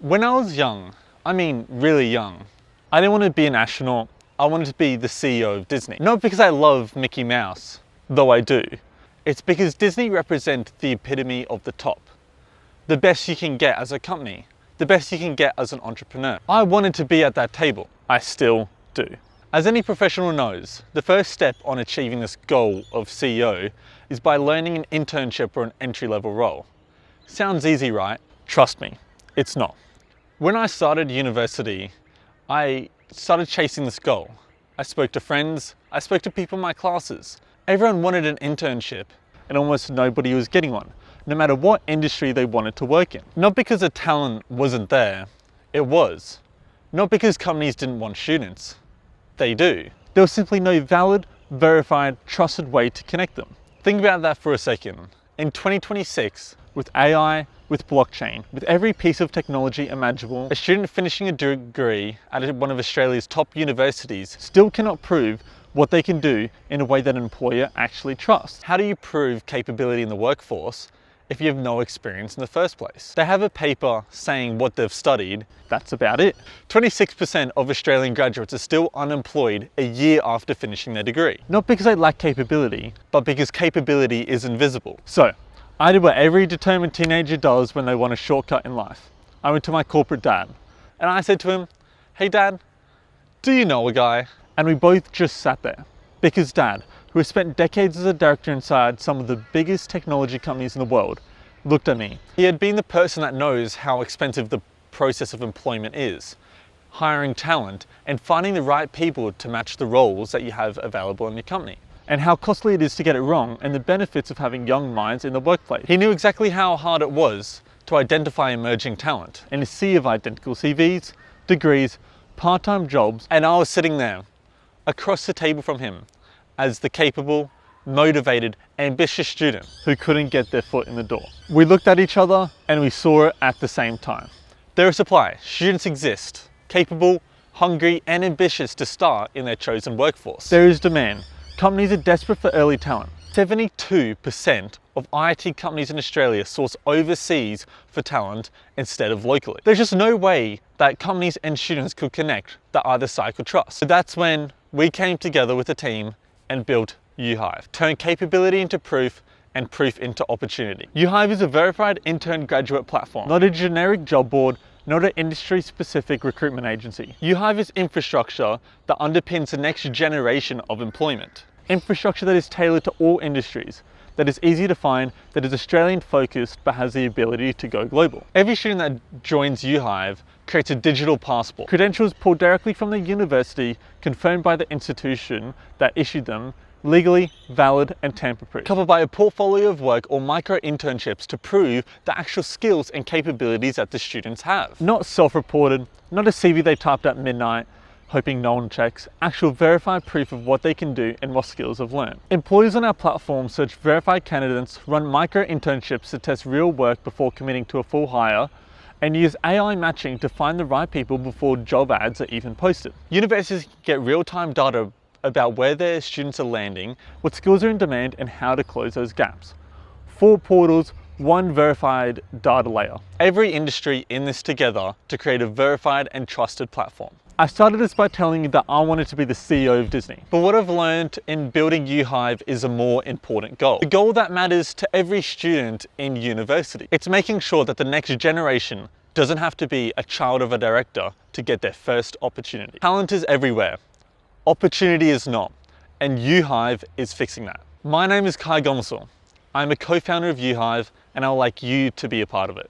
When I was young, I mean really young, I didn't want to be an astronaut, I wanted to be the CEO of Disney. Not because I love Mickey Mouse, though I do. It's because Disney represents the epitome of the top. The best you can get as a company, the best you can get as an entrepreneur. I wanted to be at that table. I still do. As any professional knows, the first step on achieving this goal of CEO is by learning an internship or an entry-level role. Sounds easy, right? Trust me, it's not. When I started university, I started chasing this goal. I spoke to friends, I spoke to people in my classes. Everyone wanted an internship and almost nobody was getting one, no matter what industry they wanted to work in. Not because the talent wasn't there, it was. Not because companies didn't want students, they do. There was simply no valid, verified, trusted way to connect them. Think about that for a second. In 2026, with AI, with blockchain, with every piece of technology imaginable, a student finishing a degree at one of Australia's top universities still cannot prove what they can do in a way that an employer actually trusts. How do you prove capability in the workforce if you have no experience in the first place? They have a paper saying what they've studied, that's about it. 26% of Australian graduates are still unemployed a year after finishing their degree. Not because they lack capability, but because capability is invisible. So, I did what every determined teenager does when they want a shortcut in life. I went to my corporate dad and I said to him, "Hey dad, do you know a guy?" And we both just sat there. Because dad, who has spent decades as a director inside some of the biggest technology companies in the world, looked at me. He had been the person that knows how expensive the process of employment is, hiring talent and finding the right people to match the roles that you have available in your company, and how costly it is to get it wrong and the benefits of having young minds in the workplace. He knew exactly how hard it was to identify emerging talent in a sea of identical CVs, degrees, part-time jobs, and I was sitting there across the table from him as the capable, motivated, ambitious student who couldn't get their foot in the door. We looked at each other and we saw it at the same time. There is supply, students exist, capable, hungry, and ambitious to start in their chosen workforce. There is demand. Companies are desperate for early talent. 72% of IT companies in Australia source overseas for talent instead of locally. There's just no way that companies and students could connect that either side could trust. So that's when we came together with a team and built YouHive. Turned capability into proof and proof into opportunity. YouHive is a verified intern graduate platform, not a generic job board, not an industry-specific recruitment agency. YouHive is infrastructure that underpins the next generation of employment. Infrastructure that is tailored to all industries, that is easy to find, that is Australian-focused but has the ability to go global. Every student that joins YouHive creates a digital passport. Credentials pulled directly from the university, confirmed by the institution that issued them, legally valid and tamper-proof. Coupled by a portfolio of work or micro-internships to prove the actual skills and capabilities that the students have. Not self-reported, not a CV they typed at midnight, hoping no one checks, actual verified proof of what they can do and what skills they've learned. Employers on our platform search verified candidates, run micro-internships to test real work before committing to a full hire, and use AI matching to find the right people before job ads are even posted. Universities get real-time data about where their students are landing, what skills are in demand, and how to close those gaps. 4 portals, 1 verified data layer. Every industry in this together to create a verified and trusted platform. I started this by telling you that I wanted to be the CEO of Disney. But what I've learned in building YouHive is a more important goal. A goal that matters to every student in university. It's making sure that the next generation doesn't have to be a child of a director to get their first opportunity. Talent is everywhere. Opportunity is not. And YouHive is fixing that. My name is Kai Gomersall. I'm a co-founder of YouHive and I would like you to be a part of it.